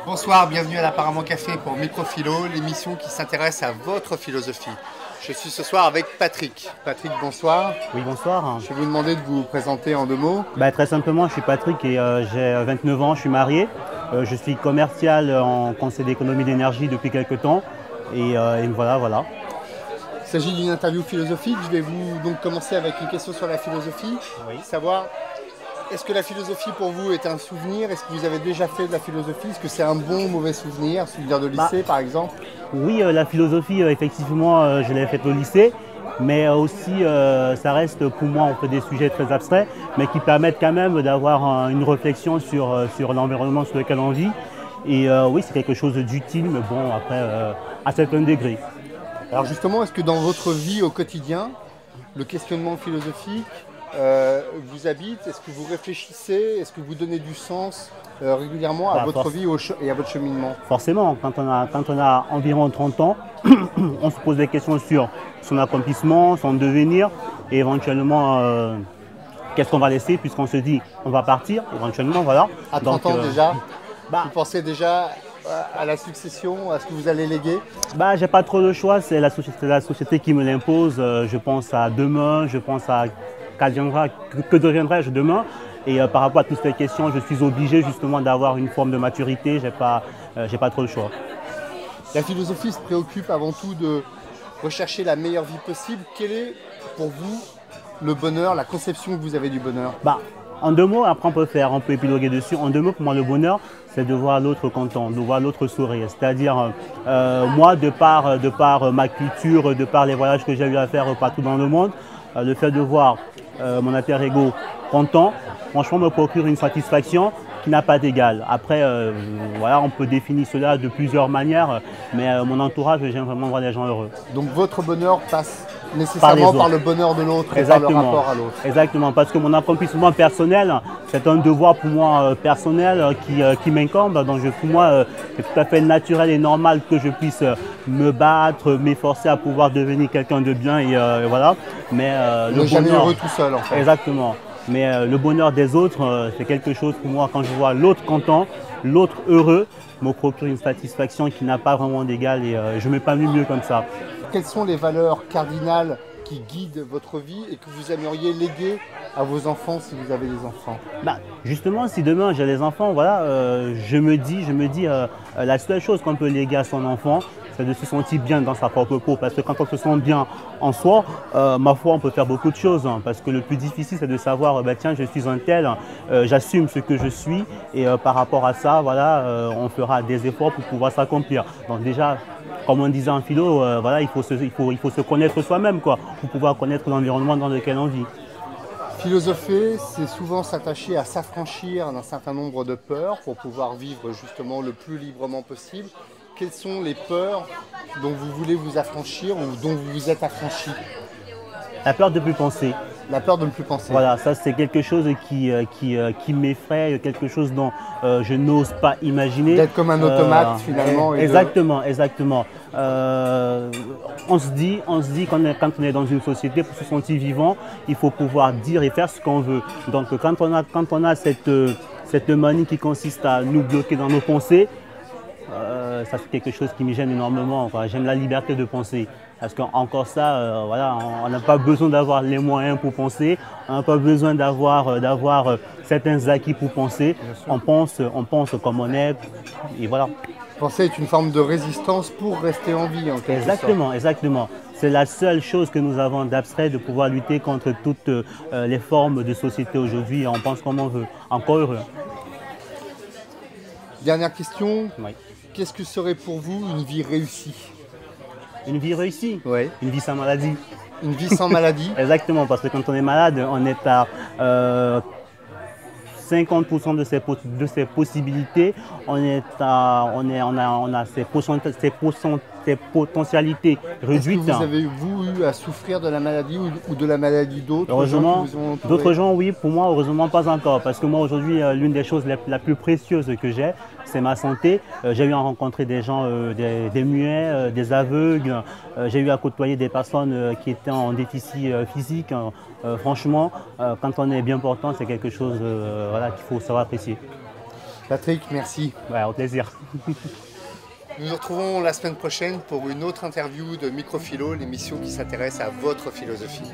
Bonsoir, bienvenue à l'Apparemment Café pour Microphilo, l'émission qui s'intéresse à votre philosophie. Je suis ce soir avec Patrick. Patrick, bonsoir. Oui, bonsoir. Je vais vous demander de vous présenter en deux mots. Très simplement, je suis Patrick et j'ai 29 ans, je suis marié. Je suis commercial en conseil d'économie d'énergie depuis quelques temps. Et voilà. Il s'agit d'une interview philosophique. Je vais vous donc commencer avec une question sur la philosophie. Oui. Savoir, est-ce que la philosophie pour vous est un souvenir? Est-ce que vous avez déjà fait de la philosophie? Est-ce que c'est un bon ou mauvais souvenir? Un souvenir de lycée par exemple? Oui, la philosophie, effectivement, je l'ai faite au lycée. Mais aussi, ça reste pour moi, on fait des sujets très abstraits, mais qui permettent quand même d'avoir une réflexion sur l'environnement sur lequel on vit. Et oui, c'est quelque chose d'utile, mais bon, après, à certains degrés. Alors justement, est-ce que dans votre vie au quotidien, le questionnement philosophique vous habite? Est-ce que vous réfléchissez? Est-ce que vous donnez du sens régulièrement à votre vie et à votre cheminement? Forcément, quand on a environ 30 ans, on se pose des questions sur son accomplissement, son devenir et éventuellement qu'est-ce qu'on va laisser puisqu'on se dit on va partir éventuellement, voilà. À 30 ans déjà, vous pensez déjà à la succession, à ce que vous allez léguer? J'ai pas trop de choix, c'est la société qui me l'impose. Je pense à demain, je pense à que deviendrai-je demain. Et par rapport à toutes ces questions, je suis obligé justement d'avoir une forme de maturité, j'ai pas trop le choix. La philosophie se préoccupe avant tout de rechercher la meilleure vie possible. Quel est pour vous le bonheur, la conception que vous avez du bonheur? En deux mots, après on peut épiloguer dessus. En deux mots, pour moi, le bonheur, c'est de voir l'autre content, de voir l'autre sourire. C'est-à-dire, moi, de par ma culture, de par les voyages que j'ai eu à faire partout dans le monde, le fait de voir mon alter ego content, franchement, me procure une satisfaction qui n'a pas d'égal. Après, voilà, on peut définir cela de plusieurs manières, mais mon entourage, j'aime vraiment voir les gens heureux. Donc votre bonheur passe nécessairement par le bonheur de l'autre et par le rapport à l'autre. Exactement, parce que mon accomplissement personnel, c'est un devoir pour moi personnel qui m'incombe. Donc pour moi, c'est tout à fait naturel et normal que je puisse me battre, m'efforcer à pouvoir devenir quelqu'un de bien et voilà. Mais le bonheur, jamais heureux tout seul en fait. Exactement. Mais le bonheur des autres, c'est quelque chose pour moi, quand je vois l'autre content, l'autre heureux, me procure une satisfaction qui n'a pas vraiment d'égal et je m'épanouis mieux comme ça. Quelles sont les valeurs cardinales qui guident votre vie et que vous aimeriez léguer à vos enfants si vous avez des enfants? Justement, si demain j'ai des enfants, voilà, je me dis la seule chose qu'on peut léguer à son enfant, c'est de se sentir bien dans sa propre peau. Parce que quand on se sent bien en soi, ma foi, on peut faire beaucoup de choses. Parce que le plus difficile, c'est de savoir, tiens, je suis un tel, j'assume ce que je suis. Et par rapport à ça, voilà, on fera des efforts pour pouvoir s'accomplir. Donc déjà, comme on disait en philo, voilà, il faut se connaître soi-même, quoi, pour pouvoir connaître l'environnement dans lequel on vit. Philosopher, c'est souvent s'attacher à s'affranchir d'un certain nombre de peurs pour pouvoir vivre justement le plus librement possible. Quelles sont les peurs dont vous voulez vous affranchir ou dont vous vous êtes affranchi? La peur de ne plus penser. La peur de ne plus penser. Voilà, ça c'est quelque chose qui m'effraie, quelque chose dont je n'ose pas imaginer. D'être comme un automate finalement. Exactement. On se dit quand on est dans une société, pour se sentir vivant, il faut pouvoir dire et faire ce qu'on veut. Donc quand on a cette manie qui consiste à nous bloquer dans nos pensées, ça c'est quelque chose qui me gêne énormément. J'aime la liberté de penser. Parce qu'encore ça, voilà, on n'a pas besoin d'avoir les moyens pour penser, on n'a pas besoin d'avoir certains acquis pour penser. On pense comme on est, et voilà. Penser est une forme de résistance pour rester en vie, en quelque sorte. Exactement. C'est la seule chose que nous avons d'abstrait, de pouvoir lutter contre toutes les formes de société aujourd'hui. On pense comme on veut. Encore heureux. Dernière question. Oui. Qu'est-ce que serait pour vous une vie réussie? Une vie réussie? Oui. Une vie sans maladie. Une vie sans maladie? Exactement, parce que quand on est malade, on est à 50% de ses possibilités, on a ses potentialités réduites. Est-ce que vous avez eu à souffrir de la maladie ou de la maladie d'autres gens Heureusement, qui vous ont entouré? d'autres gens, oui. Pour moi, heureusement, pas encore. Parce que moi, aujourd'hui, l'une des choses la plus précieuse que j'ai, c'est ma santé. J'ai eu à rencontrer des gens, des muets, des aveugles. J'ai eu à côtoyer des personnes qui étaient en déficit physique. Franchement, quand on est bien portant, c'est quelque chose voilà, qu'il faut savoir apprécier. Patrick, merci. Ouais, au plaisir. Nous nous retrouvons la semaine prochaine pour une autre interview de Microphilo, l'émission qui s'intéresse à votre philosophie.